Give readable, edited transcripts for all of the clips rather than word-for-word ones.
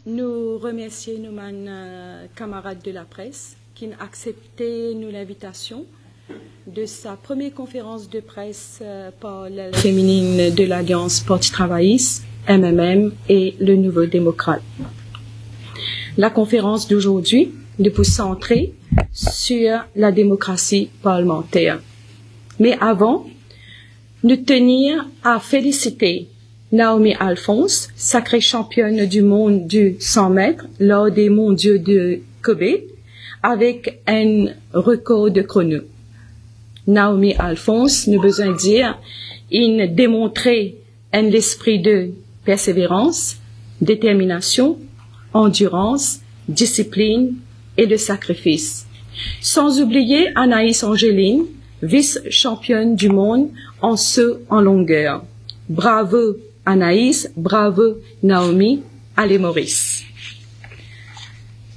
nous remercions nos camarades de la presse qui ont accepté l'invitation de sa première conférence de presse par l'aile féminine de l'Alliance Parti travailliste, MMM et le Nouveau démocrate. La conférence d'aujourd'hui est pour centrer sur la démocratie parlementaire. Mais avant, nous tenir à féliciter Naomi Alphonse, sacrée championne du monde du 100 mètres lors des mondiaux de Kobe, avec un record de chrono. Naomi Alphonse, nous besoin dire, il démontrait un esprit de persévérance, détermination, endurance, discipline et de sacrifice. Sans oublier Anaïs Angeline, vice-championne du monde en saut en longueur. Bravo Anaïs, bravo Naomi, allez Maurice.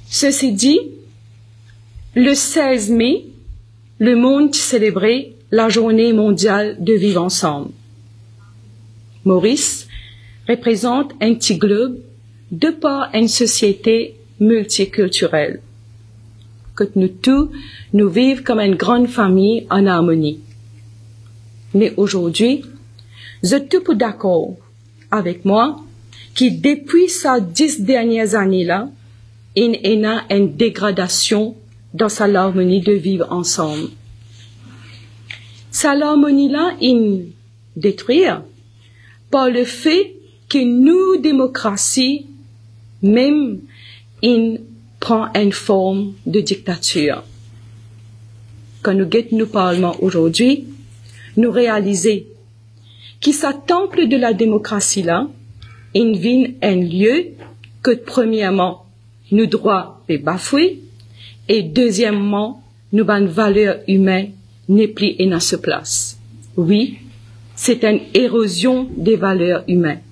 Ceci dit, le 16 mai, le monde célébrait la journée mondiale de vivre ensemble. Maurice représente un petit globe de par une société multiculturelle. Que nous tous, nous vivons comme une grande famille en harmonie. Mais aujourd'hui, vous êtes tous d'accord avec moi que depuis ces 10 dernières années-là, il y a une dégradation dans sa harmonie de vivre ensemble. Sa harmonie-là, il détruit par le fait que nous, démocratie, même, il prend une forme de dictature. Quand nous guettons nos parlements aujourd'hui, nous réalisons que ce temple de la démocratie-là, il vient un lieu que, premièrement, nos droits sont bafoués, et deuxièmement, nos valeurs humaines n'est plus à sa place. Oui, c'est une érosion des valeurs humaines.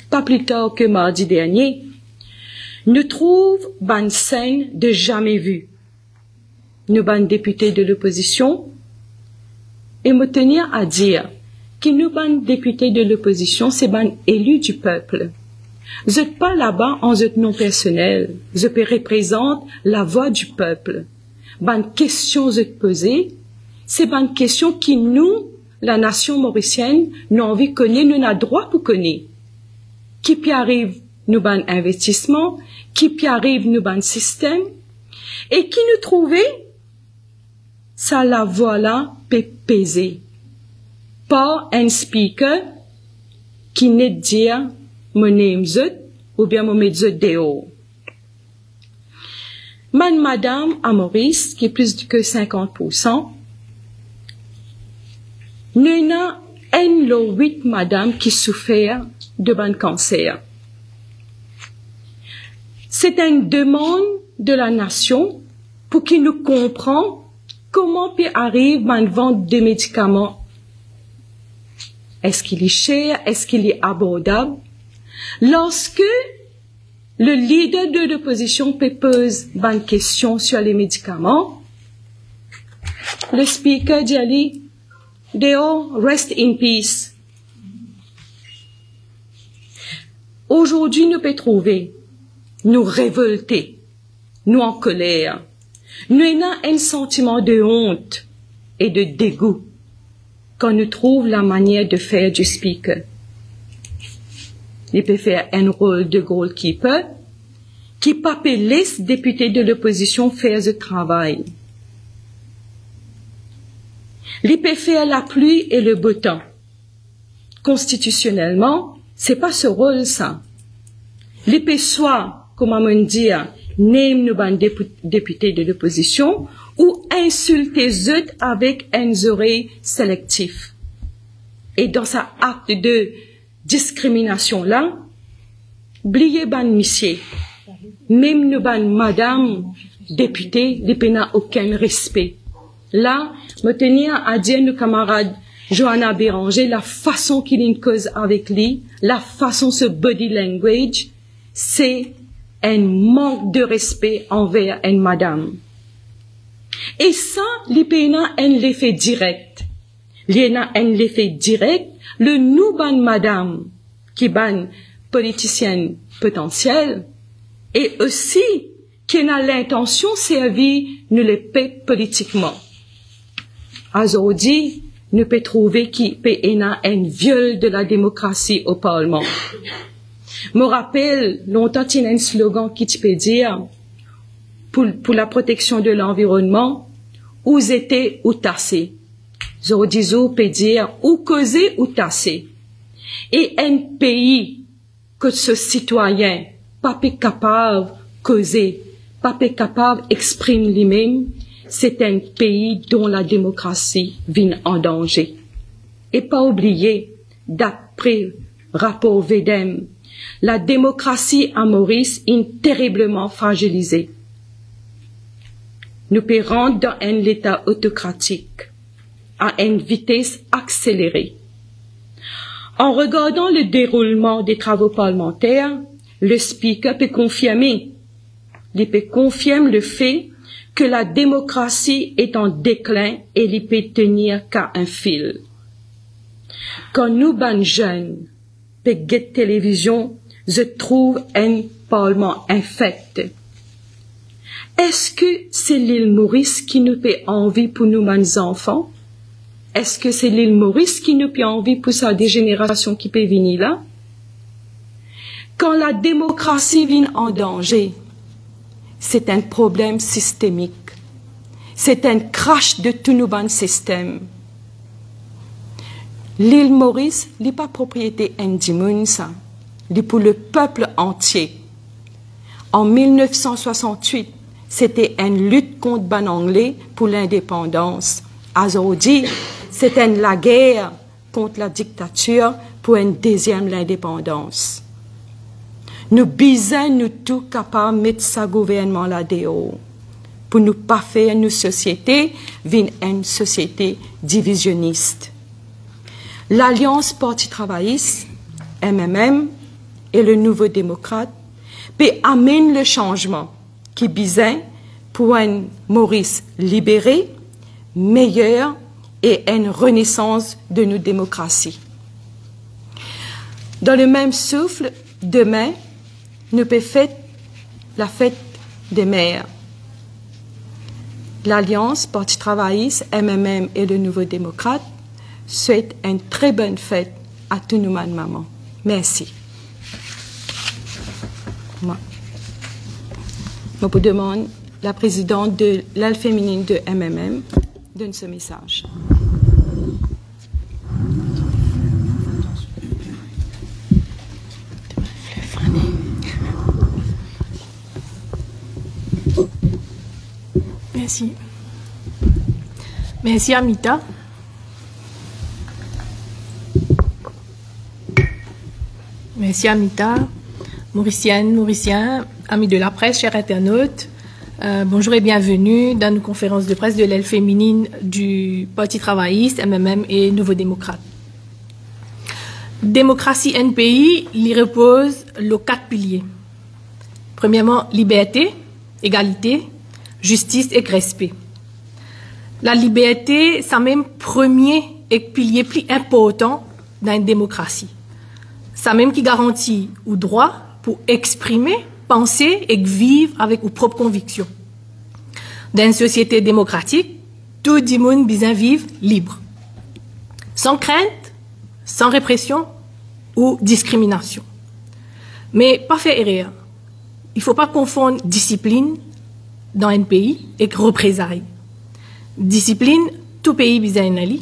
Pas plus tard que mardi dernier, nous trouvons une scène de jamais vue. Nous, députés de l'opposition, et me tenir à dire que nous, députés de l'opposition, c'est élus du peuple. Vous n'êtes pas là-bas en votre nom personnel. Je représente la voix du peuple. Question vous êtes posée, c'est une question qui nous, la nation mauricienne, nous envie de connaître, nous avons droit pour connaître. Qui puis arrive nous investissement, qui puis arrive nous système, et qui nous trouvait, ça la voix là peut peser. Pas un speaker qui n'est dire mon name ou bien mon médecin dehors. Madame à Maurice, qui est plus que 50%, nous avons un lot 8 madame qui souffrent de cancer. C'est une demande de la nation pour qu'il nous comprenne comment peut arriver à vendre des médicaments. Est-ce qu'il est cher? Est-ce qu'il est abordable? Lorsque le leader de l'opposition pose une question sur les médicaments, le speaker dit they all rest in peace. Aujourd'hui, nous pouvons trouver, nous révolter, nous en colère. Nous avons un sentiment de honte et de dégoût quand nous trouvons la manière de faire du speaker. Il peut faire un rôle de goalkeeper qui pas laisse députés de l'opposition faire ce travail. Il peut faire la pluie et le beau temps. Constitutionnellement, c'est pas ce rôle ça. Il peut soit, comment on dit, name nous députés de l'opposition ou insulter eux avec un oreille sélectif. Et dans sa acte de discrimination là, oubliez monsieur, même nous madame députée, il n'a aucun respect. Là, me tenir à dire nos camarades Johanna Béranger, la façon qu'il cause avec lui, la façon ce body language, c'est un manque de respect envers une madame. Et ça, l'IPNA a un effet direct. L'IPNA a un effet direct. Le nous ban madame qui ban politicienne potentielle et aussi qui a l'intention de servir nous les paix politiquement. Aujourd'hui, nous pouvons trouver qu'il y a un viol de la démocratie au Parlement. Je me rappelle, longtemps, il y a un slogan qui peut dire, pour la protection de l'environnement, où étaient ou tassés. Aujourd'hui, on peut dire, ou causer ou tasser. Et un pays que ce citoyen, pas capable de causer, pas capable d'exprimer lui-même, c'est un pays dont la démocratie vient en danger. Et pas oublier, d'après rapport VEDEM, la démocratie à Maurice est terriblement fragilisée. Nous pouvons rentrer dans un état autocratique à une vitesse accélérée. En regardant le déroulement des travaux parlementaires, le speaker peut confirmer le fait que la démocratie est en déclin et il peut tenir qu'à un fil. Quand nous, ben jeunes, peguet télévision, je trouve un parlement infect. Est-ce que c'est l'île Maurice qui nous fait envie pour nous, mes enfants? Est-ce que c'est l'île Maurice qui nous fait envie pour sa dégénération qui peut venir là? Quand la démocratie vient en danger, c'est un problème systémique. C'est un crash de tout nos système. L'île Maurice n'est pas propriété indigne, ça. C'est pour le peuple entier. En 1968, c'était une lutte contre ban anglais pour l'indépendance. Aujourd'hui, c'est la guerre contre la dictature pour une deuxième l'indépendance. Nous bisons nous tous capables de mettre ce gouvernement là dehors pour ne pas faire une société une société divisionniste. L'Alliance Parti travailliste, MMM, et le Nouveau démocrate peut amener le changement qui bisait pour un Maurice libéré, meilleur et une renaissance de nos démocraties. Dans le même souffle, demain, nous pouvons faire la fête des mères. L'Alliance Parti travailliste, MMM et le Nouveau démocrate souhaitent une très bonne fête à tous nos mamans. Merci. Moi, je vous demande la présidente de l'aile féminine de MMM donne ce message. Merci. Merci Amita. Merci Amita, Mauricienne, Mauricien, amis de la presse, chers internautes. Bonjour et bienvenue dans nos conférences de presse de l'aile féminine du Parti travailliste, MMM et Nouveau démocrate. Démocratie NPI, il repose les 4 piliers. Premièrement, liberté, égalité, justice et respect. La liberté, c'est même premier et pilier plus important dans une démocratie. C'est même qui garantit le droit pour exprimer, penser et vivre avec vos propres convictions. Dans une société démocratique, tout le monde besoin vivre libre, sans crainte, sans répression ou discrimination. Mais pas faire erreur. Il ne faut pas confondre discipline dans un pays et représailles. Discipline, tout pays besoin d'aller,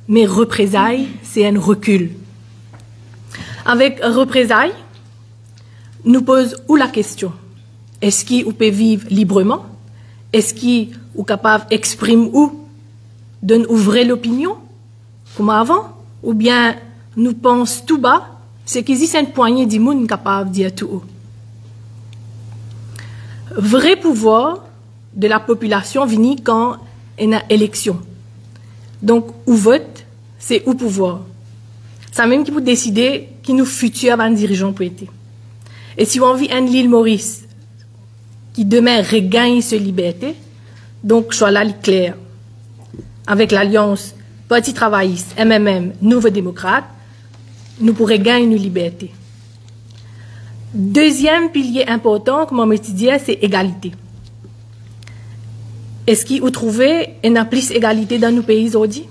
mais représailles, c'est un recul. Avec représailles, nous pose où la question, est-ce qu'on peut vivre librement? Est-ce qu'on est capable d'exprimer ou d'ouvrir l'opinion, comme avant? Ou bien nous pensons tout bas, c'est qu'il existe une poignée de monde capable de dire tout haut. Vrai pouvoir de la population vient quand il y a une élection. Donc, où vote, c'est où pouvoir. C'est même qui peut décider qui nous futurs dirigeants peut être. Et si on vit un l'île Maurice qui demain regagne sa liberté, donc choix là clair. Avec l'Alliance Parti travailliste, MMM, Nouveau démocrate, nous pourrions gagner nos libertés. Deuxième pilier important, comme on me dit, c'est égalité. Est-ce que vous trouvez une plus égalité dans nos pays aujourd'hui?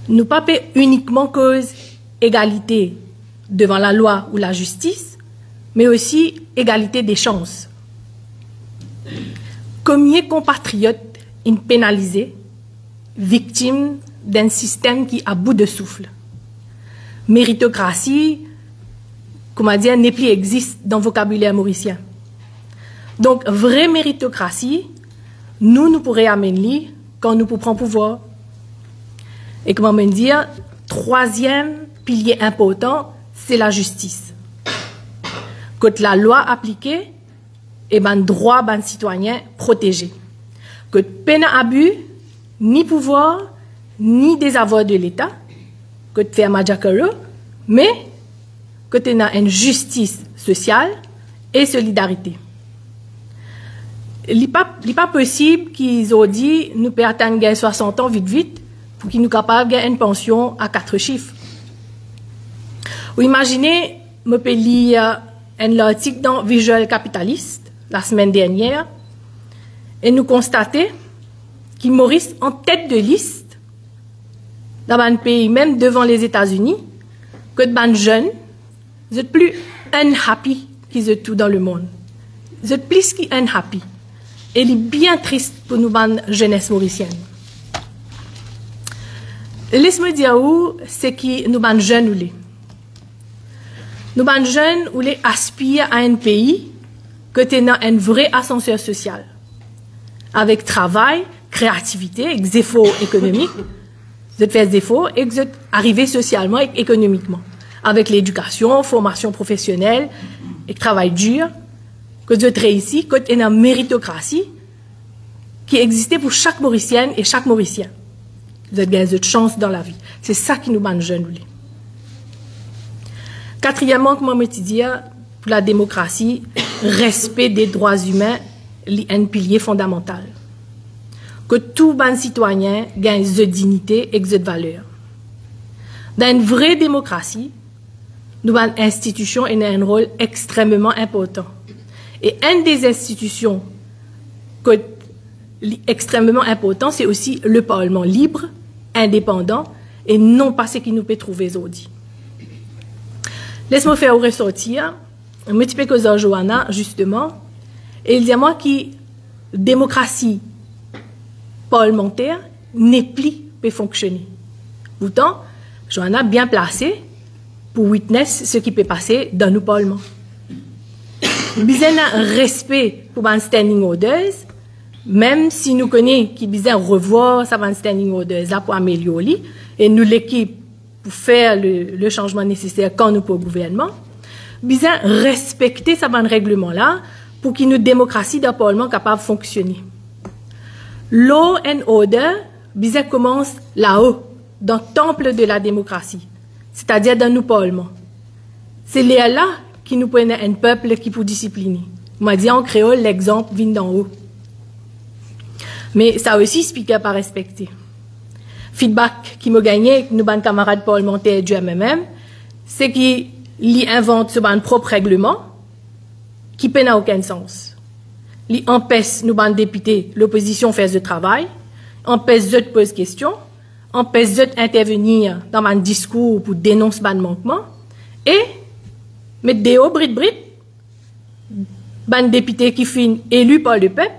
Nous pas uniquement cause égalité devant la loi ou la justice, mais aussi égalité des chances. Combien de compatriotes sont pénalisés, victimes d'un système qui est à bout de souffle? Méritocratie, comment dire, n'est plus existe dans le vocabulaire mauricien. Donc, vraie méritocratie, nous pourrions amener quand nous prenons pouvoir. Et comment me dire, troisième pilier important, c'est la justice. Quand la loi appliquée, et ben droit ben citoyen protégé. Que peine abus, ni pouvoir, ni désavoi de l'État, que tu fais un mais que tu as une justice sociale et solidarité. Il n'est pas possible qu'ils ont dit nous pouvons atteindre 60 ans vite pour qu'ils nous capables de gagner une pension à 4 chiffres. Ou imaginez, je peux lire un article dans Visual Capitalist la semaine dernière et nous constater qu'il Maurice en tête de liste dans un pays, même devant les États-Unis, que de jeunes, vous êtes plus unhappy qu'ils êtes tout dans le monde. Vous êtes plus qu'unhappy. Et il est bien triste pour nous, jeunesse mauricienne. Laisse-moi dire où c'est que nous, jeunes, ou les. Nous, jeunes, ou les aspirent à un pays que tu as un vrai ascenseur social. Avec travail, créativité, et efforts économiques. Vous êtes fait des efforts et vous êtes arrivé socialement et économiquement. Avec l'éducation, formation professionnelle et travail dur. Que vous êtes réussi, que tu as une méritocratie qui existait pour chaque Mauricienne et chaque Mauricien. Vous avez gagné de chance dans la vie. C'est ça qui nous bat jeunes. Quatrièmement, comme on me dit, pour la démocratie, respect des droits humains est un pilier fondamental. Que tout bon citoyen gagne de dignité et de valeur. Dans une vraie démocratie, nous avons une institution et un rôle extrêmement important. Et une des institutions extrêmement importantes, c'est aussi le Parlement libre, indépendant, et non pas ce qui nous peut trouver aujourd'hui. Laisse-moi faire ressortir un petit peu que Johanna, justement, et il dit à moi que démocratie parlementaire n'est plus peut fonctionner. Pourtant, Johanna bien placée pour witness ce qui peut passer dans nos parlements. Besoin un respect pour un standing orders, même si nous connaissons qu'il besoin revoir ça standing orders là pour améliorer et nous l'équipe pour faire le changement nécessaire quand nous pour le gouvernement, besoin respecter ça règlement là pour qu'il nous démocratie d'un parlement capable de fonctionner. Law and order, besoin commence là-haut, dans le temple de la démocratie, c'est-à-dire dans nos parlements. C'est là qui nous prennent un peuple qui peut discipliner. Moi, dit en créole, l'exemple vient d'en haut. Mais ça aussi, speaker pas respecté. Feedback qui m'a gagné, nous, ban camarades parlementaires du MMM, c'est qu'ils inventent ce ban propre règlement qui n'a aucun sens. Ils empêchent nous, ban députés, l'opposition faire ce travail, empêchent de poser questions, empêchent d'intervenir dans un discours pour dénoncer ban manquement, et mettre des hauts brit, ban député qui finit élu par le peuple,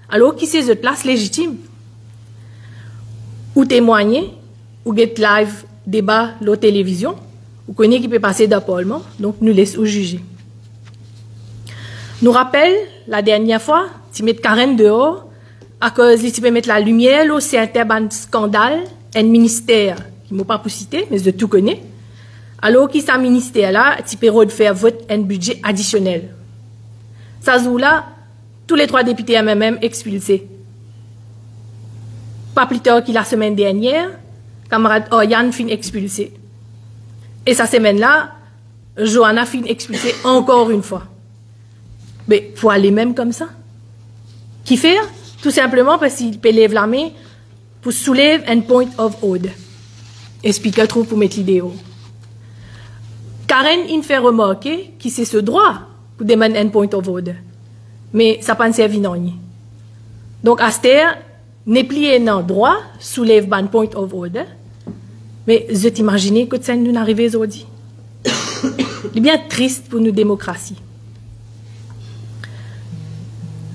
alors qui c'est cette place légitime. Ou témoigner, ou get live débat la télévision, ou connaît qui peut passer d'un parlement, donc nous laisse ou juger. Nous rappelle, la dernière fois, tu mets Karen dehors, à cause tu peux mettre la lumière, là, c'est un scandale, un ministère, qui ne m'a pas pour citer, mais je tout connais. Alors, qui c'est ministère-là, tu peux faire vote un budget additionnel. Ça joue là, tous les 3 députés MMM expulsés. Pas plus tard que la semaine dernière, camarade Yann fin expulsé. Et cette semaine-là, Johanna fin expulsée encore une fois. Mais faut aller même comme ça. Qui fait? Tout simplement parce qu'il peut lever la main pour soulever un point of order. Et speaker trouve pour mettre l'idée haut. Karen, il fait remarquer que c'est ce droit pour demander un point of order. Mais ça pas servi non. Donc, à cette heure, n'est plié dans droit, soulève un point of order. Mais je t'imagine que ça nous arrive aujourd'hui. C'est bien triste pour nos démocraties.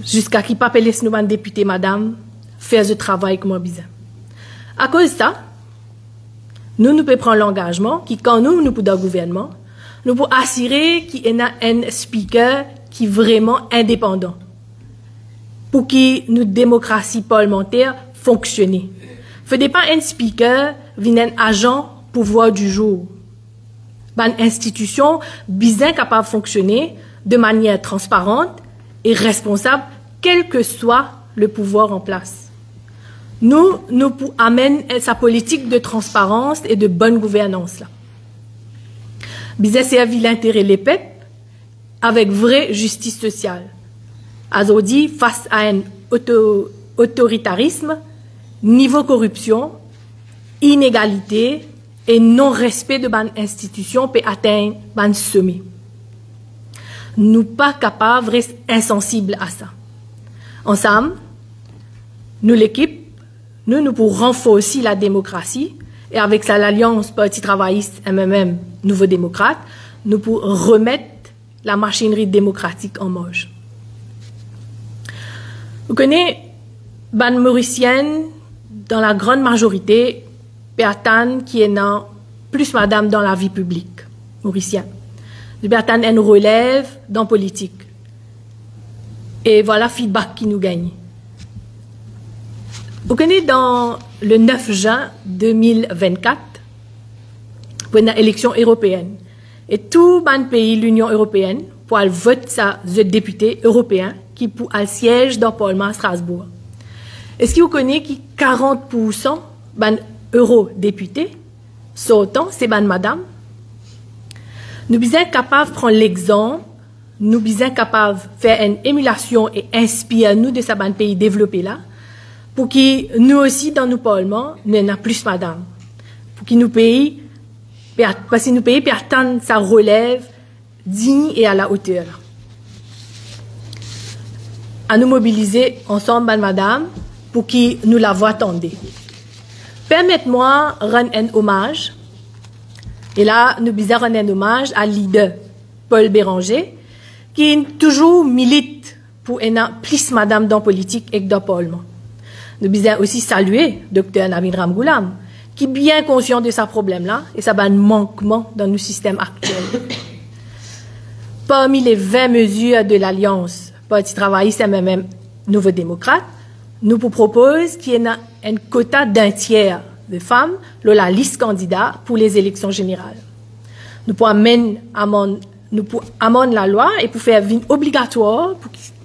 Jusqu'à qui pas laisse nous, député, madame, faire ce travail comme besoin. À cause de ça, nous pouvons prendre l'engagement qui, quand nous pouvons dans le gouvernement, nous pouvons assurer qu'il y a un speaker qui est vraiment indépendant pour que notre démocratie parlementaire fonctionne. Il ne faut pas un speaker venir un agent pouvoir du jour. Une institution bien capable de fonctionner de manière transparente et responsable, quel que soit le pouvoir en place. Nous amène sa politique de transparence et de bonne gouvernance là. Bien servi l'intérêt des peuples avec vraie justice sociale. Aujourd'hui, face à un autoritarisme, niveau corruption, inégalité et non-respect de bonnes institutions peut atteindre un sommet. Nous pas capables de rester insensibles à ça. Ensemble, nous l'équipe, nous pour renforcer la démocratie et avec ça l'Alliance Parti travailliste MMM Nouveau démocrate, nous pour remettre la machinerie démocratique en marche. Vous connaissez, ban mauricienne, dans la grande majorité, personne qui est dans plus madame dans la vie publique, mauricienne. Personne elle relève dans la politique. Et voilà le feedback qui nous gagne. Vous connaissez, dans le 9 juin 2024, pour une élection européenne, et tout le pays de l'Union européenne pour voter sa député européen qui pour le siège dans le Parlement à Strasbourg. Est-ce que vous connaissez que 40% ban eurodéputés sortant, c'est ban madame? Nous sommes capables de prendre l'exemple, nous sommes capables de faire une émulation et inspirer nous de ce pays développé là, pour que nous aussi dans nos parlements, nous n'ayons plus madame. Pour que nous pays, parce que nous pays pour atteindre sa relève digne et à la hauteur. À nous mobiliser ensemble, madame, pour que nous la voix attendez. Permettez-moi de rendre un hommage. Et là, nous bisons rendre un hommage à leader Paul Béranger, qui toujours milite pour aider plus madame dans la politique et dans le Parlement. Nous bisons aussi saluer Dr Navin Ramgoulam, qui est bien conscient de ce problème-là et ça a un manquement dans nos systèmes actuels. Parmi les 20 mesures de l'Alliance Parti travailliste MMM Nouveau démocrate, nous vous proposons qu'il y ait un quota d'un tiers de femmes dans la liste candidat pour les élections générales. Nous pouvons amender la loi et pour faire obligatoire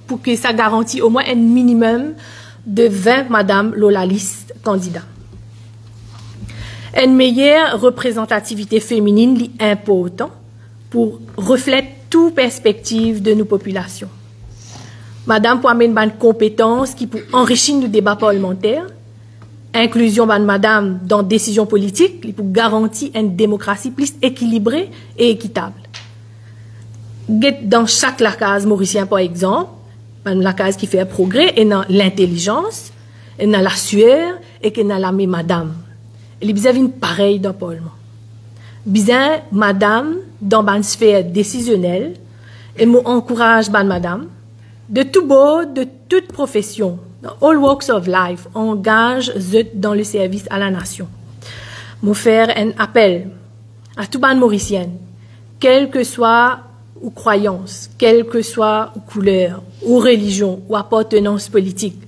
pour que ça garantisse au moins un minimum de 20 madame dans la liste candidat. Une meilleure représentativité féminine est importante pour refléter toute perspective de nos populations. Madame pour amener une compétence qui pour enrichir le débat parlementaire, inclusion de madame dans décision politique pour garantir une démocratie plus équilibrée et équitable. Dans chaque lacase mauricien par exemple, une lacase qui fait un progrès et dans l'intelligence, et dans la sueur et que dans la madame. Et les une pareille dans le Parlement. Bien madame dans une sphère décisionnelle et m'encourage madame de tout beau, de toute profession, dans all walks of life, engage dans le service à la nation. Moi faire un appel à tout ban mauricien, quelle que soit ou croyance, quelle que soit ou couleur, ou religion, ou appartenance politique,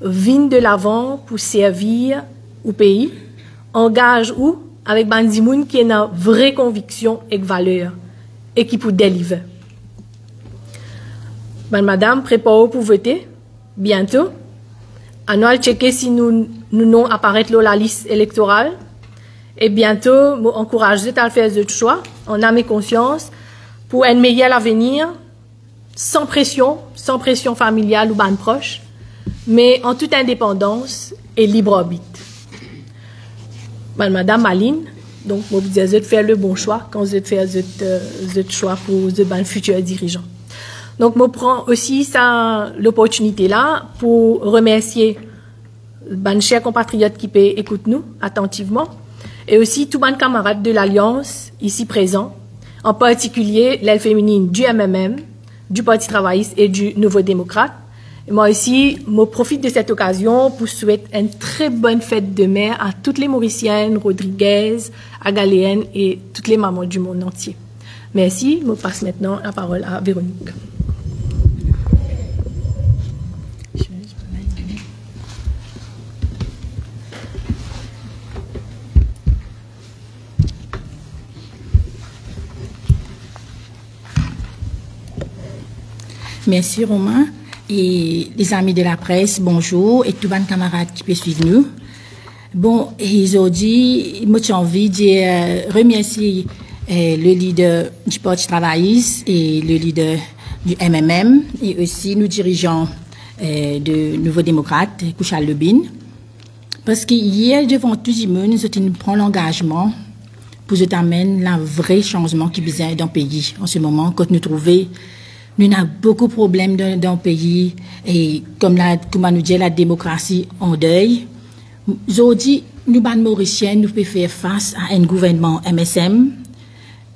vigne de l'avant pour servir au pays, engage ou avec bandimoun qui a une vraie conviction et valeur et qui peut délivrer. Madame, prépare pour voter bientôt. On va checker si nous non apparaître dans la liste électorale. Et bientôt, moi encourage à faire ce choix en âme et conscience pour un meilleur avenir, sans pression familiale ou ban proche, mais en toute indépendance et libre arbitre. Madame Aline, Donc, moi, je disais, faire le bon choix quand vous faire le choix pour le futur dirigeant. Donc, je prends aussi l'opportunité là pour remercier les chers compatriotes qui écoutent nous attentivement et aussi tous les camarades de l'Alliance ici présents, en particulier l'aile féminine du MMM, du Parti travailliste et du Nouveau démocrate. Et moi aussi, je profite de cette occasion pour souhaiter une très bonne fête de mère à toutes les Mauriciennes, Rodriguez, Agaléennes et toutes les mamans du monde entier. Merci, je passe maintenant la parole à Véronique. Merci Romain et les amis de la presse, bonjour et tous les camarades qui peuvent suivre nous. Bon, aujourd'hui, moi j'ai envie de remercier le leader du Parti travailliste et le leader du MMM et aussi nos dirigeants de Nouveau démocrate, Kouchal Lebin. Parce que hier, devant tout le monde, nous prenons l'engagement pour nous amener le vrai changement qui est besoin dans le pays en ce moment, quand nous trouvons. Nous avons beaucoup de problèmes dans le pays et comme on nous dit, la démocratie en deuil. Aujourd'hui, nous, les Mauriciens, nous pouvons faire face à un gouvernement MSM,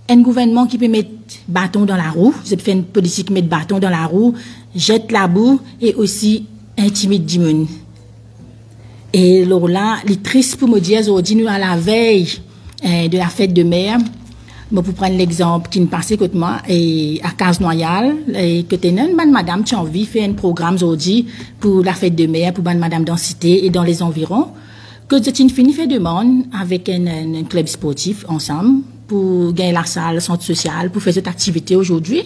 un gouvernement qui peut mettre bâton dans la roue, vous fait une politique qui met bâton dans la roue, jette la boue et aussi intimide du monde. Et alors là, il est triste pour me dire aujourd'hui, nous à la veille de la fête de mer. Moi, pour prendre l'exemple qui me passait contre moi, et à Case-Noyal, et que madame, tu as envie de faire un programme aujourd'hui pour la fête de mer, pour madame dans la cité et dans les environs, que tu fini fait demande avec un club sportif ensemble, pour gagner la salle, le centre social, pour faire cette activité aujourd'hui.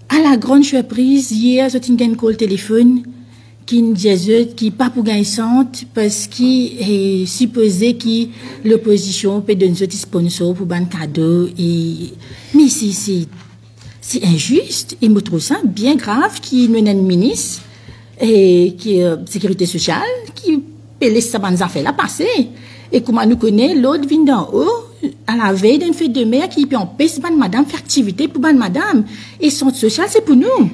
À la grande surprise, hier, j'ai eu un call téléphone, qui nous disait qui pas pour gagner centre parce qu'il est supposé que l'opposition peut donner des sponsors pour ban cadeau et mais c'est injuste et je trouve ça bien grave qu'il y ait un ministre et qui est sécurité sociale qui peut laisser ça ban affaires là passer et comment nous connaît l'autre vient d'en haut à la veille d'une fête de mer qui peut empêcher ban madame faire activité pour ban madame et centre social c'est pour nous.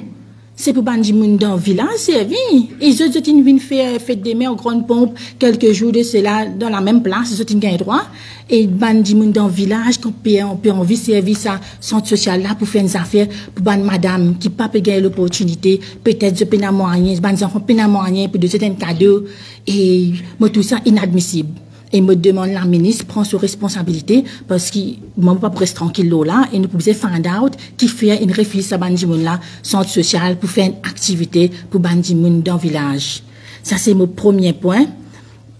C'est pour bandi moun dans le village, c'est vie. Et ils ont viennent faire fête des mères en grande pompe quelques jours de cela dans la même place, ils ont gagné droit. Et bandi moun dans le village, qu'on peut envie servir ça, centre social là pour faire des affaires pour bandi madame qui pas peut gagner l'opportunité, peut-être de peine à moyen, bandi enfants peine à moyen pour de certains cadeaux. Et moi tout ça inadmissible. Et me demande la ministre prend ses responsabilités parce que moi pas rester tranquille là et nous pouvons find out qui fait une réflexion à bandi moun là centre social pour faire une activité pour bandi moun dans le village. Ça c'est mon premier point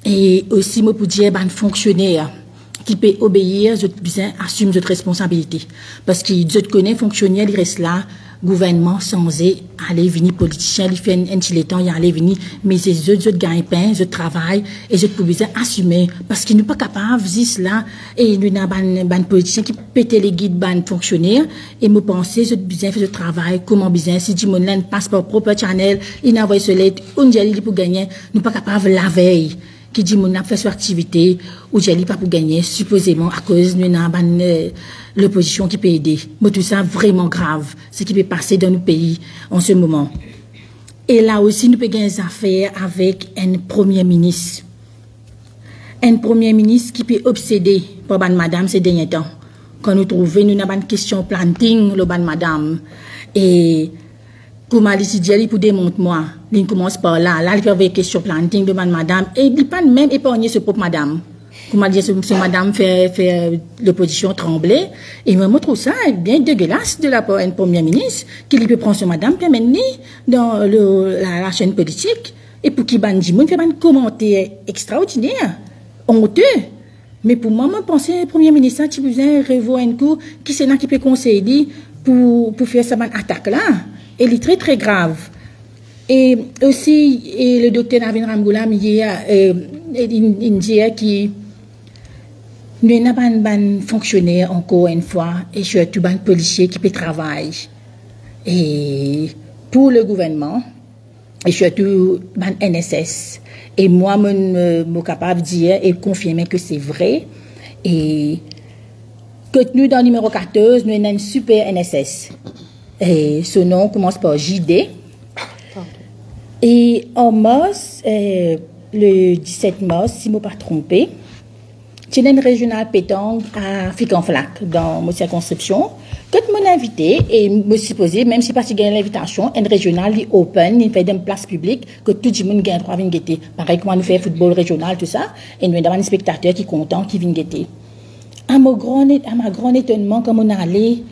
et aussi moi pour dire ban fonctionnaire qui peut obéir, je besoin assume cette responsabilité parce que je connais fonctionnaire il reste là gouvernement sans aller venir politicien il fait un petit temps il aller venir mais c'est eux gagnent pain je travaille et je peux besoin assumer parce qu'ils ne pas capable de là et nous n'a ban politicien qui pète les guides ban fonctionnaire et me penser je besoin faire le travail comment besoin si du monde là passe par propre channel il envoie ce lettre on dit pour gagner nous pas capable la veille qui dit mon a fait son activité ou j'ai pas pour gagner supposément à cause de l'opposition qui peut aider. Mais tout ça vraiment grave, ce qui peut passer dans nos pays en ce moment. Et là aussi nous pouvons gagner des affaires avec un premier ministre. Un premier ministre qui peut obséder par ban madame ces derniers temps. Quand nous trouvons nous avons une question planting le ban madame et comment il pour démontrer moi il commence par là il fait des questions planting de madame et il pas même épargner ce propre madame comment dire ce madame fait l'opposition trembler et moi je trouve ça bien dégueulasse de la part d'un premier ministre qu'il peut prendre ce madame puis mener dans la chaîne politique et pour qu'il bandi moun fait un commentaire extraordinaire honteux mais pour moi je pense que le premier ministre tu besoin revoir un coup qui c'est là qui peut conseiller pour faire cette attaque là. Elle est très très grave. Et aussi, le docteur Navin Ramgoulam, il dit qu'il n'y a pas de fonctionnaire encore une fois, et surtout un policier qui peut travailler. Et pour le gouvernement, et surtout un NSS. Et moi, je suis capable de dire et confirmer que c'est vrai. Et que nous, dans le numéro 14, nous avons un super NSS. Et ce nom commence par JD. Et en mars, le 17 mars, si je ne me pas trompé, j'ai une régionale pétanque à Ficanflac, dans ma circonscription. Quand je m'ai invité, et me supposé, même si pas si gagne l'invitation, une régionale est open, il fait une place publique, que tout le monde gagne droit à venir guetter. Pareil, comment nous fait football régional, tout ça, et nous avons un spectateur qui est content, qui vient guetter. À ma grand étonnement, quand on est allé,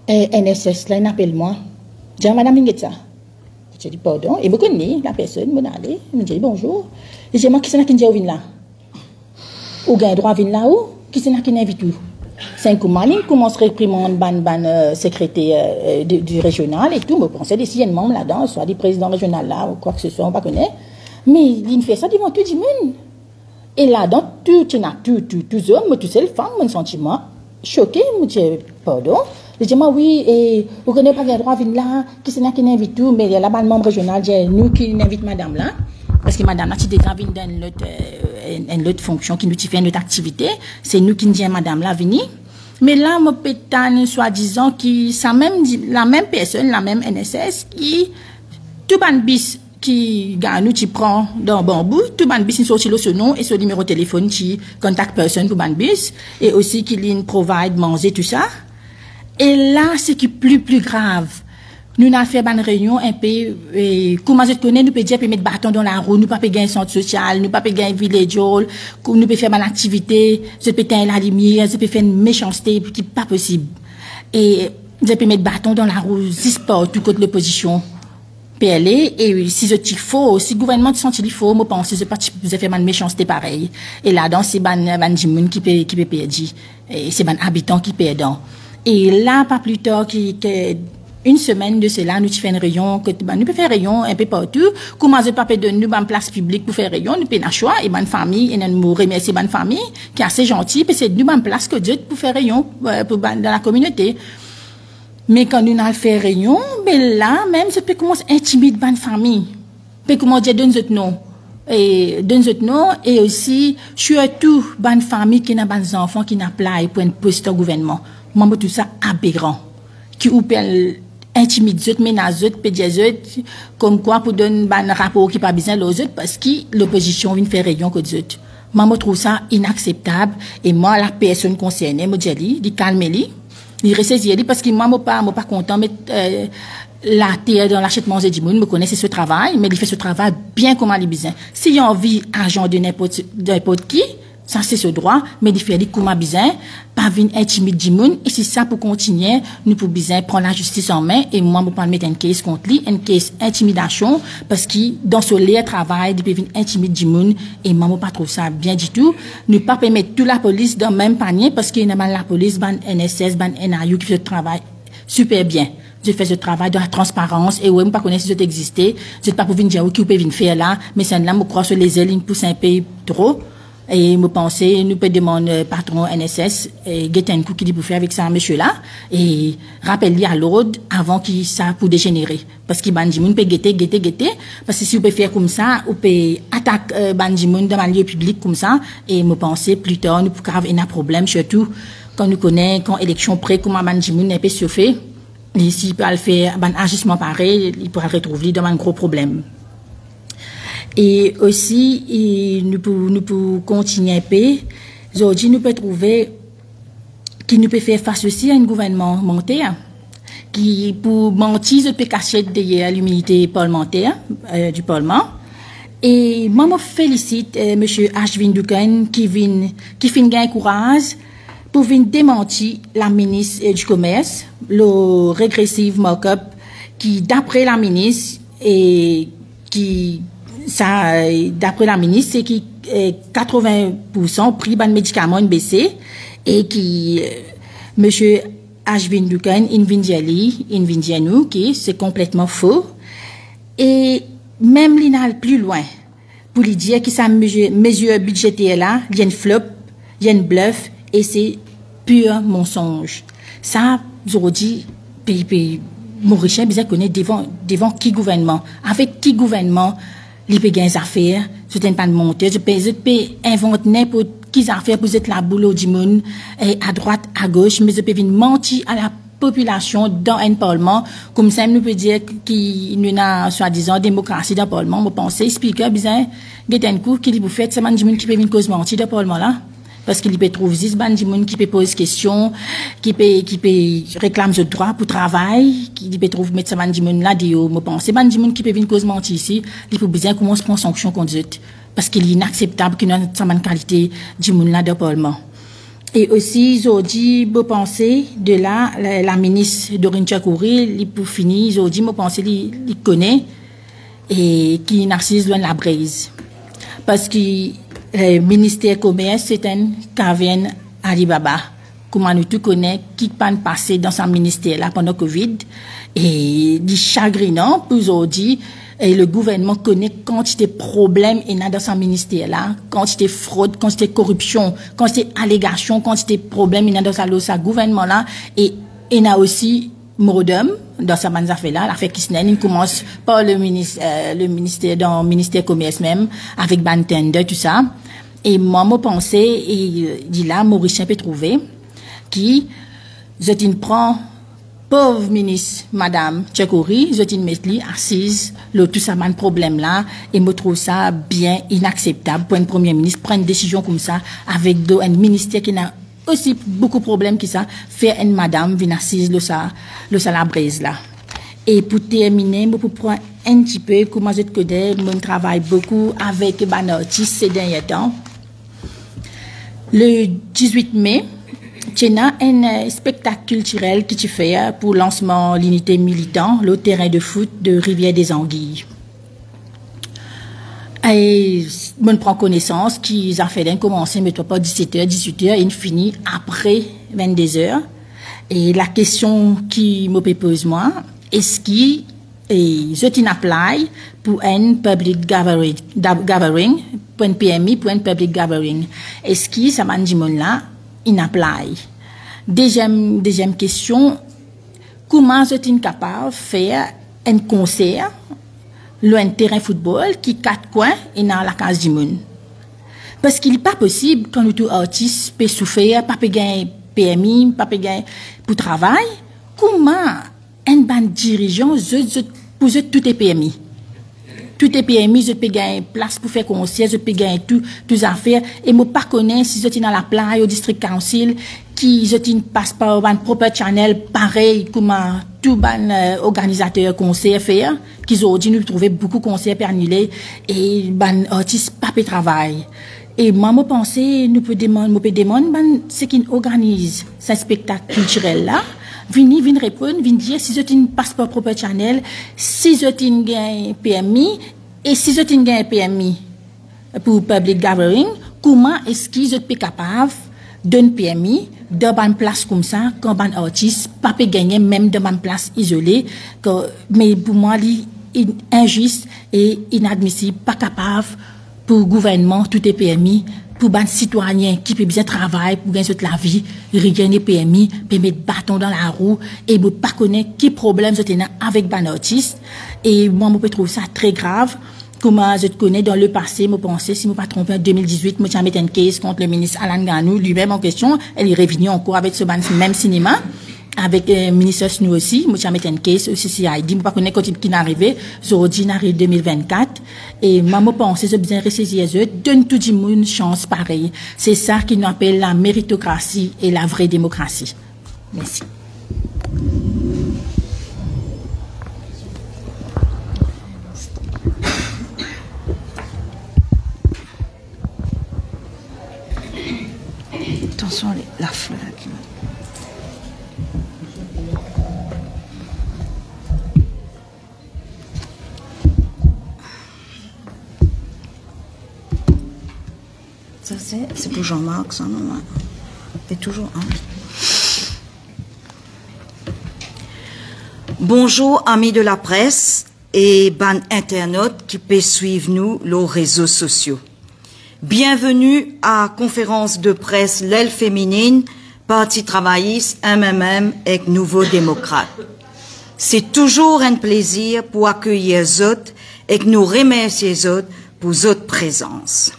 NSS, là, il appelle moi. J'ai dit, madame, il ça. J'ai dit, pardon. Et je connais la personne, je suis allé. Je dit, bonjour. Et j'ai dit, qui c'est qui vient là? Ou gagne droit à venir là où? Qui c'est qui invite où? C'est un comment commence à réprimer ban secrétaire du régional et tout. Je pensais des siennes membres là-dedans, soit des présidents régionaux là, ou quoi que ce soit, on ne connaît pas. Mais il fait ça devant tout le monde. Et là-dedans, tous les hommes, toutes les femmes, mon sentiment, choqué, je dis, pardon. Je dis, oui, et vous connaissez pas le droit à venir là, qui c'est qui invite tout, mais là-bas, le membre régional, c'est nous qui invitons madame là. Parce que madame là, si déjà vient dans une autre fonction, qui nous fait une autre activité, c'est nous qui disons madame là, venir. Mais là, mon pétane, soi-disant, la même personne, la même NSS, qui, tout ban bis, qui gagne nous, qui prend dans bambou, tout ban bis, sorti ce nom et ce numéro de téléphone, qui contact personne pour ban bis, et aussi qui lui provide manger, tout ça. Et là, c'est qui plus grave. Nous avons fait une réunion un peu, comment je connais, nous pouvons dire, mettre bâton dans la roue, nous ne pouvons pas gagner un centre social, nous ne pouvons pas gagner un village hall, nous pouvons faire une activité, je peux éteindre la lumière, je peux faire une méchanceté qui n'est pas possible. Et je peux mettre bâton dans la roue, juste partout contre l'opposition. PLA, et si je dis faux, si le gouvernement te sent il faut, moi pense, je pas, vous avez fait une méchanceté pareille. Et là-dedans, c'est ban Jimoun qui peut perdre. Et c'est ban habitant qui perd. Et là, pas plus tard une semaine de cela, nous faisons une réunion, nous pouvons faire réunion un peu partout. Comment je peux donner une place publique pour faire réunion, nous pouvons un choix, et bonne famille, et nous remercier bonne famille, qui est assez gentille, puis c'est nous une place que Dieu pour faire réunion, dans la communauté. Mais quand nous avons fait réunion, ben là, même, ça peut commencer à intimider bonne famille. Peut commencer à donner notre nom. Et aussi, surtout, bonne famille qui n'a pas d'enfants, qui n'a pas pour un poste au gouvernement. Moi, tout ça aberrant. Qui ou peut intimider les autres, menacer les autres, pédier les autres, comme quoi pour donner un rapport qui pas besoin aux autres, parce que l'opposition vient faire réunion que les autres. Moi, je trouve ça inacceptable. Et moi, la personne concernée, je dis, calmez-les. Il ressaisir parce que moi pas content mais la terre dans l'achètement de Dimoun me connaît ce travail mais il fait ce travail bien comme il besoin s'il y a envie argent de n'importe qui ça c'est ce droit mais il fait comme besoin pas venir intimider Dimoun et c'est ça pour continuer nous pour besoin prendre la justice en main et moi pas mettre une case contre lui une case intimidation parce que dans ce lieu de travail il peut venir intimider Dimoun et moi pas trouve ça bien du tout ne pas permettre toute la police dans le même panier parce qu'il y a la police ban NSS ban NAU qui fait le travail super bien je fais ce travail de la transparence et ouais moi pas connaître si ça existait je pas pour venir dire qui peut venir faire là mais c'est là me crois sur les ailes pousse un peu trop. Et me penser, nous peut demander patron NSS, et guetter un coup qu'il dit pour faire avec ça, monsieur là, et rappelle-lui à l'ordre avant qu'il ça pour dégénérer. Parce qu'il bandimoun peut guetter, parce que si vous pouvez faire comme ça, vous pouvez attaquer bandimoun dans un lieu public comme ça, et me penser plus tard, nous pouvons avoir un problème, surtout quand nous connaissons, quand élection près, comment bandimoun n'est pas surfait, et s'il peut le faire, un agissement pareil, il pourra retrouver dans un gros problème. Et aussi, nous pouvons continuer un peu. Aujourd'hui, nous pouvons trouver qui nous peut faire face aussi à un gouvernement monté, qui, pour mentir, je peux cacher derrière l'immunité parlementaire, du Parlement. Et moi, je félicite, monsieur Ashwin Dukan, qui fait un courage pour venir démentir la ministre du Commerce, le regressive markup, qui, d'après la ministre, et qui, ça, d'après la ministre, c'est qui 80% prix ban médicaments baissé et qui monsieur Ashwin Dukan Invindianou qui c'est complètement faux et même l'inal plus loin pour lui dire que sa mesure budgétaire là, il y a une flop, il y a une bluff et c'est pur mensonge. Ça, aujourd'hui, Mauricien bien connaît devant qui gouvernement, avec qui gouvernement il peut gagner des affaires, je ne pas de monter, je peux inventer n'importe qu'ils ont fait pour être la boule du monde, à droite, à gauche, mais ils peuvent mentir à la population dans un parlement, comme ça, nous peut dire qu'il y a, soi-disant, démocratie dans le parlement, vous pensez, speaker, bien, Getencourt, qu'il vous fait, c'est du monde qui peut venir cause mentir dans le parlement, là. Parce qu'il peut trouver 10 du monde qui peut poser questions, qui peut réclamer ce droit pour travail, qui peut trouver mettre ça du monde là, vous pensez, du monde qui peut venir cause mentir ici, il faut bien comment on se prend sanction contre eux. Parce qu'il est inacceptable qu'il y ait une qualité du monde là dans le parlement. Et aussi, ils ont dit, vous pensez, de là, la ministre Dorine Tchakouri, pour finir, ils ont dit, vous pensez, il connaît, et qui Narcisse loin la braise. Parce que, le ministère commerce, c'est un Kavien Alibaba. Comment nous tous connaissons, qui pas passé dans son ministère là pendant Covid, et du chagrinant, pour ils ont dit, et le gouvernement connaît quantité de problèmes et dans son ministère là, quantité de fraude, quantité de corruption, quantité d'allégations, quantité de problèmes dans sa gouvernement là, et il y a aussi Modem dans sa bonne affaire là, l'affaire Kisnen, il commence par le ministère dans le ministère commerce même, avec Bantender, tout ça. Et moi, je pensais, et dit là, Maurice peut trouver, qui, je prend pauvre ministre, madame Tchakouri, je mets assise, tout ça, man problème là, et me trouve ça bien inacceptable pour un premier ministre, prendre une décision comme ça, avec un ministère qui n'a aussi beaucoup de problèmes que ça, faire une madame venir assise, la braise là. Et pour terminer, pour prendre un petit peu, comment je connais, je travaille beaucoup avec les artistes ces derniers temps. Le 18 mai, il y a un spectacle culturel qui tu fais pour le lancement de l'unité militant, le terrain de foot de Rivière des Anguilles. Et je prends connaissance qu'ils ont fait commencer, mais pas 17h, 18h, et finit après 22h. Et la question qui me pose moi, est-ce que je apply pour un public gathering, pour un PMI, pour un public gathering? Est-ce que ça m'a dit là, il apply? Deuxième question, comment je suis capable de faire un concert, un terrain football qui 4 coins et dans la case du monde? Parce qu'il n'est pas possible quand nous tous artistes peut souffrir, pas gagner PMI, pas gagner pour travail. Comment un ban dirigeant pour tout est PMI? Tout est PMI, je peux gagner place pour faire concert, je peux gagner toutes affaires. Et moi, pas connais si je suis dans la plage au district council, qui je passe par un propre channel, pareil, comme tout ban organisateur concert faire, qu'ils ont dit nous trouver beaucoup de concerts annulés et ban artistes pas de travail. Et moi, je pensais, nous peut demander, ce qui organise ce spectacle culturel là, vini répondre, vini dire si je t'ai passeport propre channel, si je t'ai un PMI, et si je t'ai un PMI pour public gathering, comment est-ce que je suis capable d'un PMI dans une place comme ça, quand un artiste pas peut gagner même dans une place isolée, mais pour moi, c'est injuste et inadmissible, pas capable pour le gouvernement, tout est PMI, pour les citoyens qui peuvent bien travailler, pour gagner toute la vie, regagner PMI, pour mettre bâton dans la roue, et ne pas connaître quels problèmes je tenais avec les artistes. Et moi, je peux trouver ça très grave. Comment je te connais dans le passé, je pensais, si je ne me pas trompé, en 2018, je mis une case contre le ministre Alan Ganou, lui-même en question, elle est revenue encore avec ce même cinéma. Avec ministre nous aussi, moi j'ai mis une case au CCID, moi pas connaître quand il est arrivé, aujourd'hui il arrive 2024 et moi je pense que bien ressaisir donne tout le monde une chance pareille. C'est ça qui nous appelle la méritocratie et la vraie démocratie. Merci. Attention la fleur qui ça c'est pour Jean-Marc, ça non? Et toujours un. Bonjour amis de la presse et ban internautes qui peuvent suivre nous les réseaux sociaux. Bienvenue à la conférence de presse L'aile féminine, Parti travailliste, MMM et Nouveau démocrate. C'est toujours un plaisir pour accueillir les autres et nous remercier les autres pour votre présence.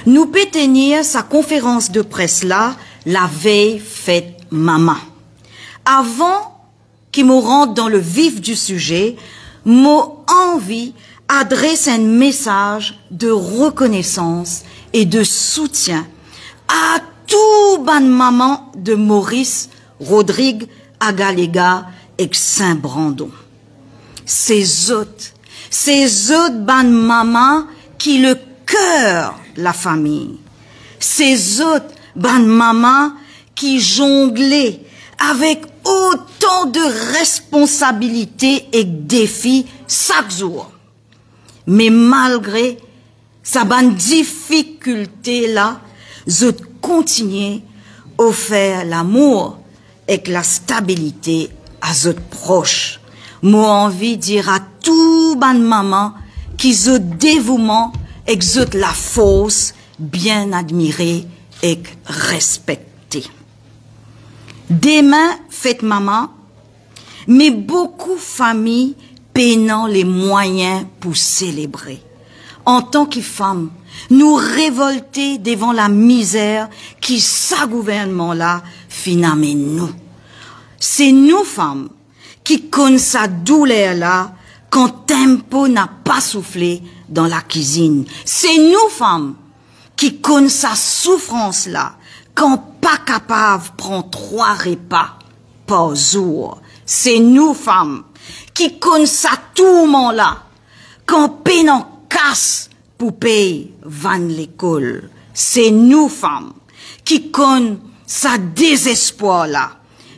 nous peut tenir sa conférence de presse là, la veille fête maman. Avant qu'il me rentre dans le vif du sujet, mon envie adresse un message de reconnaissance et de soutien à tout ban maman de Maurice, Rodrigue, Agalega et Saint-Brandon. Ces autres ban maman qui le cœur la famille. Ces autres ban maman qui jonglaient avec autant de responsabilités et de défis chaque jour. Mais malgré sa ban difficulté là, je continue à offrir l'amour et la stabilité à nos proches. Moi envie de dire à tout ban maman qu'ils ont dévouement et qu'ils ont la force bien admirée et respectée. Demain, fête maman, mais beaucoup de familles peinant les moyens pour célébrer. En tant que femmes, nous révolter devant la misère qui sa gouvernement-là finalement nous. C'est nous femmes qui connaissent sa douleur-là quand tempo n'a pas soufflé dans la cuisine. C'est nous femmes qui connaissent sa souffrance-là quand pas capable de prendre 3 repas par jour. C'est nous femmes qui connaissent sa tourment-là quand peine en casse pour payer van l'école. C'est nous femmes qui connaissent sa désespoir-là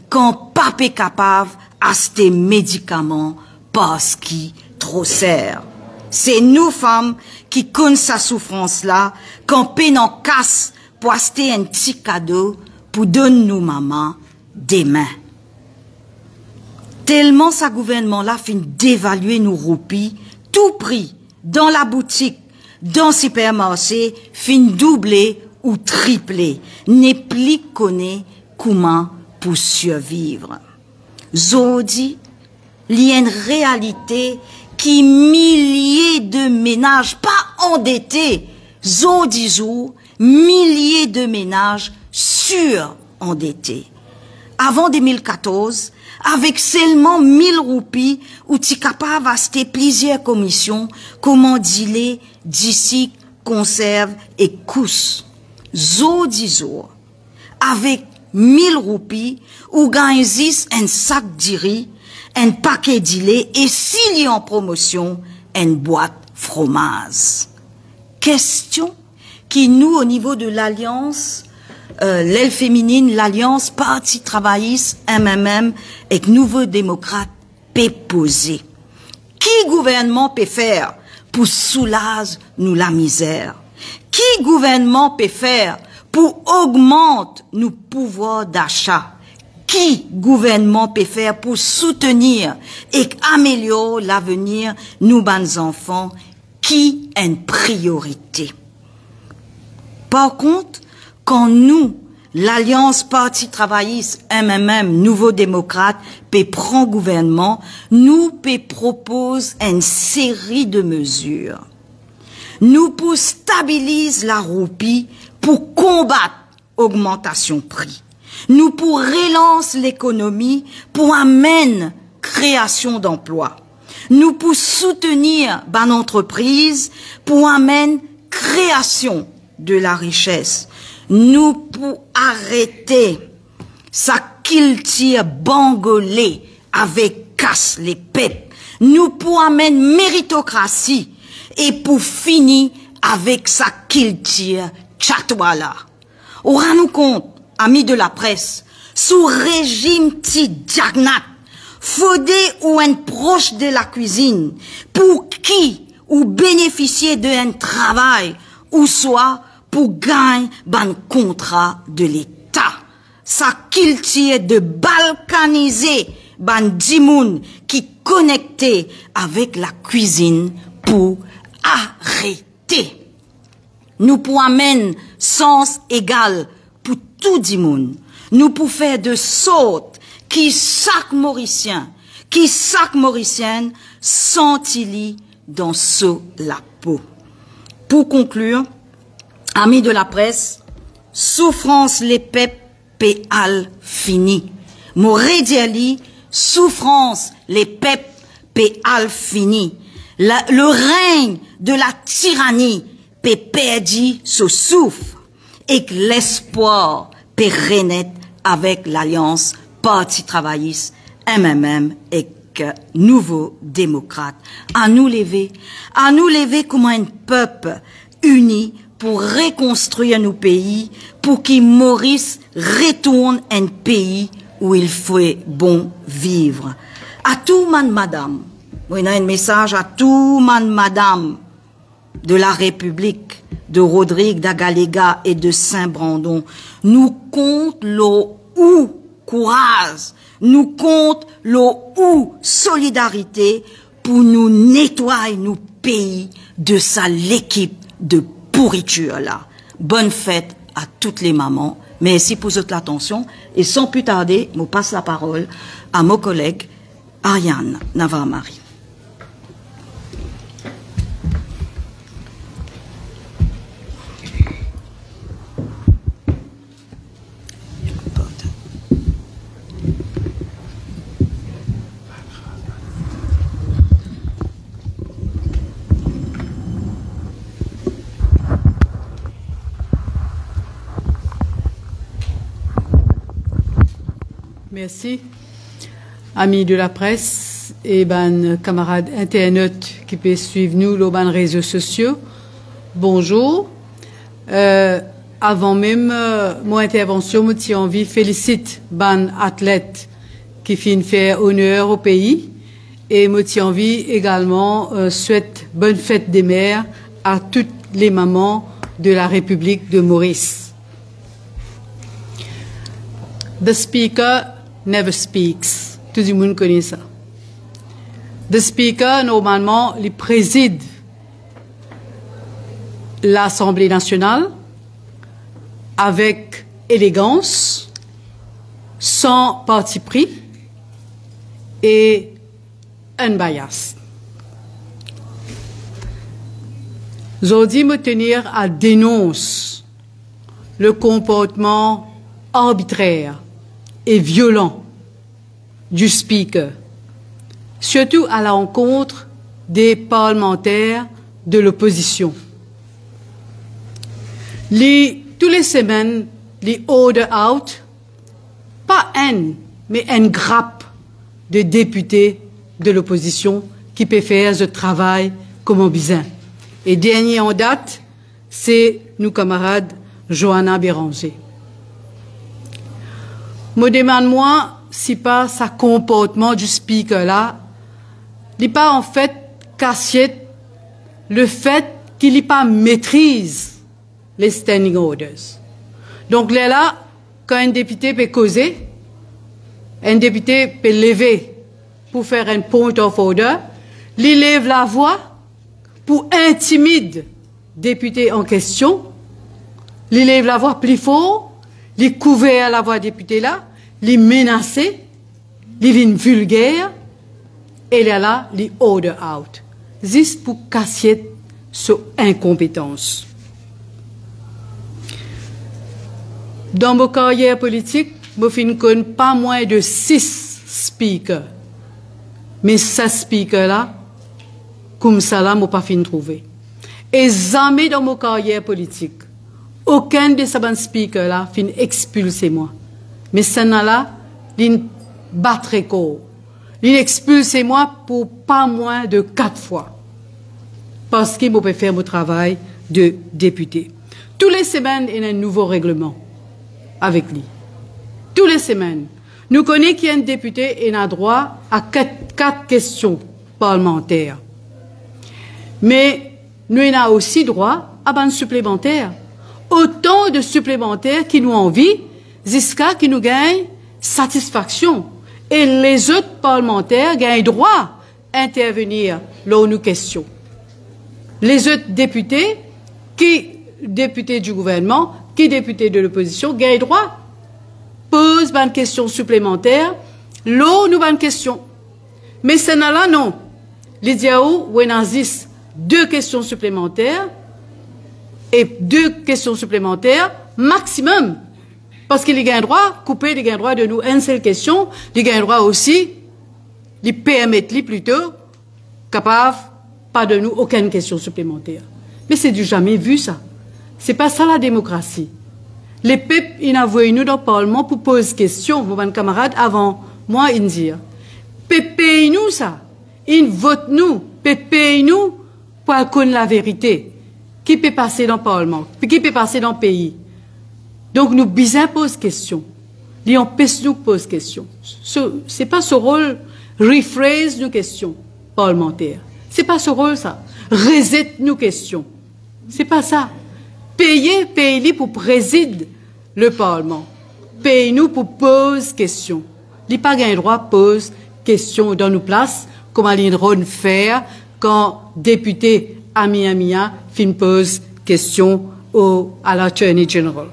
quand pas capable d'acheter médicaments parce qu'il trop sert. C'est nous femmes qui connaissent sa souffrance-là quand peine en casse pour acheter un petit cadeau pour donner nous maman demain. Tellement sa gouvernement-là fin d'évaluer nos roupies, tout prix dans la boutique, dans le supermarché, fin doubler ou tripler, n'est plus connaît comment pour survivre. Zodi, il y a une réalité qui milliers de ménages, pas endettés, zodi jour, milliers de ménages surendettés. Avant 2014, avec seulement 1000 roupies, où tu es capable d'acheter plusieurs commissions, comment dire, d'ici, conserve et cousse. Zodi jour, avec 1000 roupies, ou gagne un sac de riz, un paquet de lait, et s'il y a en promotion, une boîte fromage. Question qui nous, au niveau de l'Alliance, l'aile féminine, l'Alliance Parti travailliste, MMM, et Nouveau démocrate, peut poser. Qui gouvernement peut faire pour soulager nous la misère? Qui gouvernement peut faire pour augmenter nos pouvoirs d'achat? Qui gouvernement peut faire pour soutenir et améliorer l'avenir nous bons enfants? Qui est une priorité? Par contre, quand nous, l'Alliance Parti travailliste, MMM, Nouveau démocrate, peut prendre gouvernement, nous peut propose une série de mesures. Nous pour stabiliser la roupie, pour combattre augmentation prix. Nous pour relancer l'économie, pour amener création d'emplois. Nous pour soutenir ban entreprise, pour amener création de la richesse. Nous pour arrêter sa culture bangolée avec casse les pètes. Nous pour amener méritocratie et pour finir avec sa culture chatouala. Aura-nous compte, amis de la presse, sous régime ti diagnat, faudé ou un proche de la cuisine, pour qui ou bénéficier d'un travail, ou soit pour gagner un contrat de l'État. Sa culture de balkaniser ban dimoun qui connecté avec la cuisine pour arrêter. Nous pour amener sens égal pour tout dimoun. Nous pour faire de sorte qui chaque Mauricien, senti dans la peau. Pour conclure, Amis de la presse, souffrance les pep péal fini. Morédiali, souffrance les pep péal fini. Le règne de la tyrannie peut perdre ce souffle et que l'espoir peut renaître avec l'alliance Parti travailliste, MMM et Nouveau démocrate. À nous lever comme un peuple uni pour reconstruire nos pays, pour que Maurice retourne un pays où il fait bon vivre. À tout man madame, on a un message à tout man madame de la République, de Rodrigue, d'Agaléga et de Saint-Brandon. Nous compte l'eau ou courage, nous compte l'eau ou solidarité pour nous nettoyer nos pays de sa l'équipe de pourriture là. Bonne fête à toutes les mamans. Merci pour votre attention et sans plus tarder, je passe la parole à mon collègue Ariane Navarre-Marie. Merci. Amis de la presse et camarades internautes qui peuvent suivre nous sur les réseaux sociaux, bonjour. Avant même mon intervention, j'ai envie de féliciter les athlètes qui viennent faire honneur au pays et j'ai envie également souhaiter bonne fête des mères à toutes les mamans de la République de Maurice. The speaker never speaks. Tout le monde connaît ça. The speaker, normalement, il préside l'Assemblée nationale avec élégance, sans parti pris et unbiased. Aujourd'hui, me tenir à dénoncer le comportement arbitraire et violent du speaker, surtout à l'encontre des parlementaires de l'opposition. Tous les semaines, les order out, pas un, mais une grappe de députés de l'opposition qui peut faire ce travail comme un besoin. Et dernier en date, c'est nos camarades Johanna Béranger. Me demande-moi si pas sa comportement du speaker là, il pas en fait cassiette le fait qu'il n'y pas maîtrise les standing orders. Donc là, quand un député peut causer, un député peut lever pour faire un point of order, il lève la voix pour intimider le député en question, il lève la voix plus fort, il couvert la voix député là, il menacer, il vient vulgaire, et là, il order out. Juste pour casser cette incompétence. Dans ma carrière politique, je ne connais pas moins de 6 speakers. Mais ces speakers-là, comme ça là, je n'ai pas fini de trouver. Et jamais dans ma carrière politique, aucun de ces speakers-là fin expulser moi. Mais ceux-là, ils battraient corps. Ils expulsent moi pour pas moins de 4 fois. Parce qu'ils m'ont faire mon travail de député. Tous les semaines, il y a un nouveau règlement avec lui. Tous les semaines. Nous connaissons qu'il y a un député et a droit à 4 questions parlementaires. Mais nous avons aussi droit à un supplémentaire. Autant de supplémentaires qui nous envient jusqu'à qui nous gagnent satisfaction. Et les autres parlementaires gagnent droit à intervenir lors de nos questions. Les autres députés, députés du gouvernement, députés de l'opposition, gagnent droit, posent une question supplémentaire, lors nous une question. Mais ce n'est là non. Les diaos, où il existe 2 questions supplémentaires, et 2 questions supplémentaires, maximum. Parce qu'il y a un droit, couper, il y a un droit de nous une seule question, il y a un droit aussi, de permettre plutôt, capable, pas de nous aucune question supplémentaire. Mais c'est du jamais vu, ça. C'est pas ça la démocratie. Les peuples, ils envoient nous dans le Parlement pour poser questions, vos camarades, avant moi, ils disent. Payez-nous ça. Ils votent nous. Payez-nous pour connaître la vérité. Qui peut passer dans le Parlement? Qui peut passer dans le pays? Donc, nous, bizarre pose question. Ils empêchent nous pose question. C'est pas ce rôle, rephrase nos questions parlementaires. C'est pas ce rôle, ça. Reset nos questions. C'est pas ça. Payez-les pour présider le Parlement. Payez-nous pour poser question. Il pas un droit pose question dans nos places, comme il droit de faire quand député Amia fin pose question à l'Attorney General.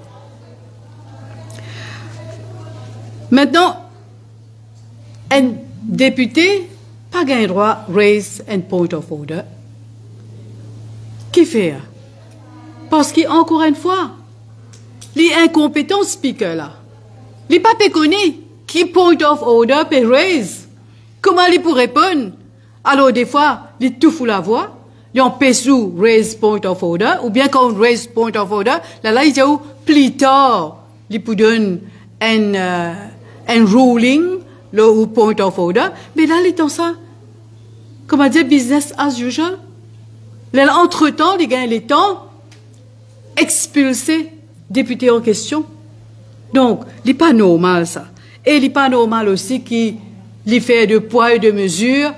Maintenant, un député pas un droit raise un point of order. Qui fait? Parce qu'encore une fois, les incompétents speakers là, les pas connaissent qui point of order peut raise. Comment ils pour répondre? Alors des fois, ils tout font la voix, ils empêchent nous raise point of order, ou bien quand on raise point of order, là ils disent plus tard, ils pour donner un ruling, le point of order, mais là ils ont ça, comment dire, business as usual. Là, entre-temps, ils gagnent les temps, expulser député en question. Donc, il n'est pas normal, ça. Et il n'est pas normal aussi qu'il fait de poids et de mesure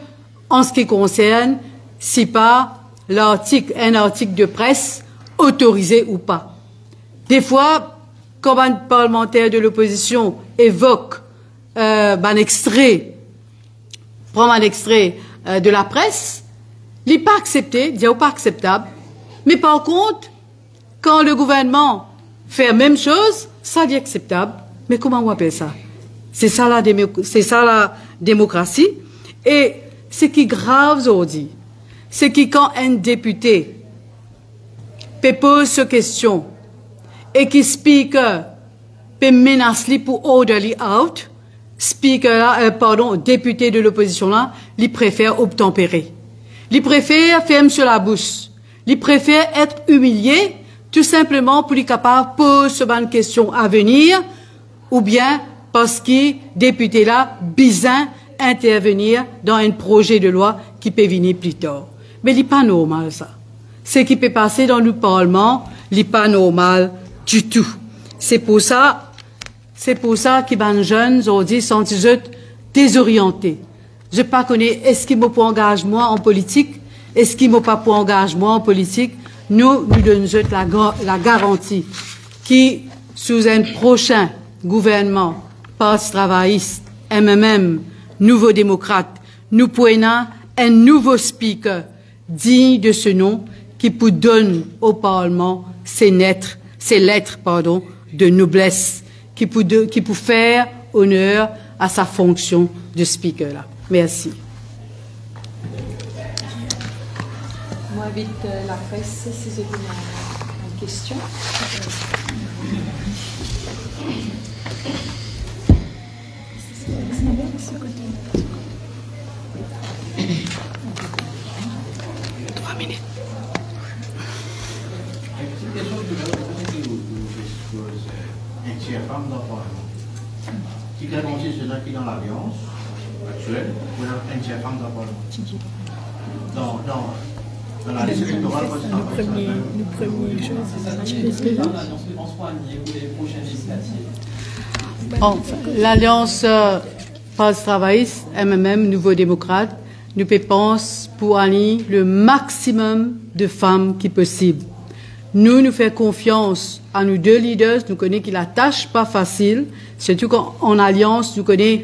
en ce qui concerne si pas un article de presse autorisé ou pas. Des fois, quand un parlementaire de l'opposition évoque un extrait, prend un extrait de la presse, il n'est pas accepté, il n'est pas acceptable. Mais par contre, quand le gouvernement fait la même chose, ça est acceptable. Mais comment on appelle ça? C'est ça la démocratie. Et ce qui est grave aujourd'hui, c'est que quand un député peut poser cette question et que speaker peut menacer pour orderly out, député de l'opposition là, il préfère obtempérer. Il préfère fermer sur la bouche. Il préfère être humilié tout simplement pour être capable de poser une question à venir, ou bien parce que député là, besoin intervenir dans un projet de loi qui peut venir plus tard. Mais il n'est pas normal, ça. Ce qui peut passer dans le Parlement, il n'est pas normal du tout. C'est pour ça que les jeunes aujourd'hui sont désorientés. Je ne sais pas connaître, est-ce qu'ils m'ont pas engagement en politique? Est-ce qu'ils m'ont pas pour engagement en politique? Nous donnons la garantie qui, sous un prochain gouvernement, Parti travailliste, MMM, Nouveau démocrate, nous prenons un nouveau speaker digne de ce nom qui peut donner au Parlement ses lettres de noblesse, qui peut faire honneur à sa fonction de speaker là. Merci. Moi, invite la presse si vous avez une question. 3 minutes. Une question que je voulais poser un tiers femme dans le Parlement. Qui garantit cela qui est dans l'alliance actuelle, ou un tiers femme dans le Parlement? Dans la liste électorale, le premier jeu, l'Alliance Parti travailliste, MMM, Nouveau démocrate, nous pensons pour aller le maximum de femmes qui possible. Nous faisons confiance à nos 2 leaders, nous connaissons que la tâche pas facile, surtout qu'en alliance, nous connaissons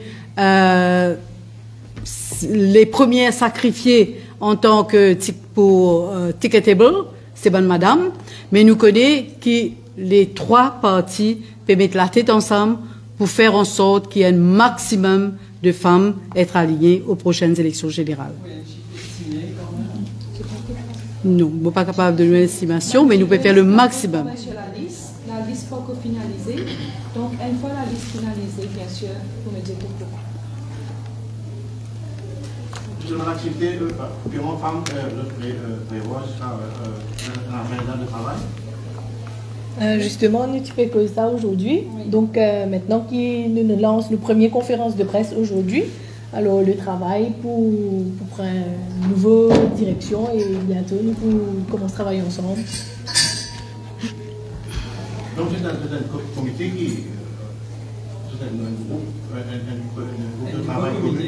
les premiers sacrifiés en tant que pour ticketable, c'est bonne madame, mais nous connaissons que les 3 partis peuvent mettre la tête ensemble pour faire en sorte qu'il y ait un maximum de femmes être alignées aux prochaines élections générales. Non, je ne suis pas capable de donner une estimation, mais nous pouvons faire le maximum. Sur la liste n'est pas finalisée. Donc, une fois la liste finalisée, bien sûr, vous me dites tout. Justement, l'activité purement femme prévoit un agenda de travail. Justement, nous ne fais que ça aujourd'hui. Oui. Donc, maintenant qu'il nous lance la première conférence de presse aujourd'hui, alors le travail pour prendre une nouvelle direction et bientôt nous commençons à travailler ensemble. Donc, c'est un comité qui. C'est un groupe de travail commun.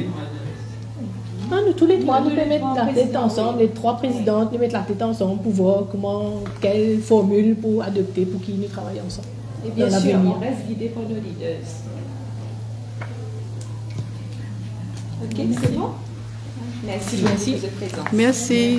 Ah, nous tous les trois, nous pouvons mettre la tête ensemble, les trois présidentes, nous mettre la tête ensemble pour voir quelle formule pour adopter pour qu'ils nous travaillent ensemble. Et bien sûr, on reste guidé par nos leaders. Ok, c'est bon? Merci. Merci. Pour votre présence. Merci.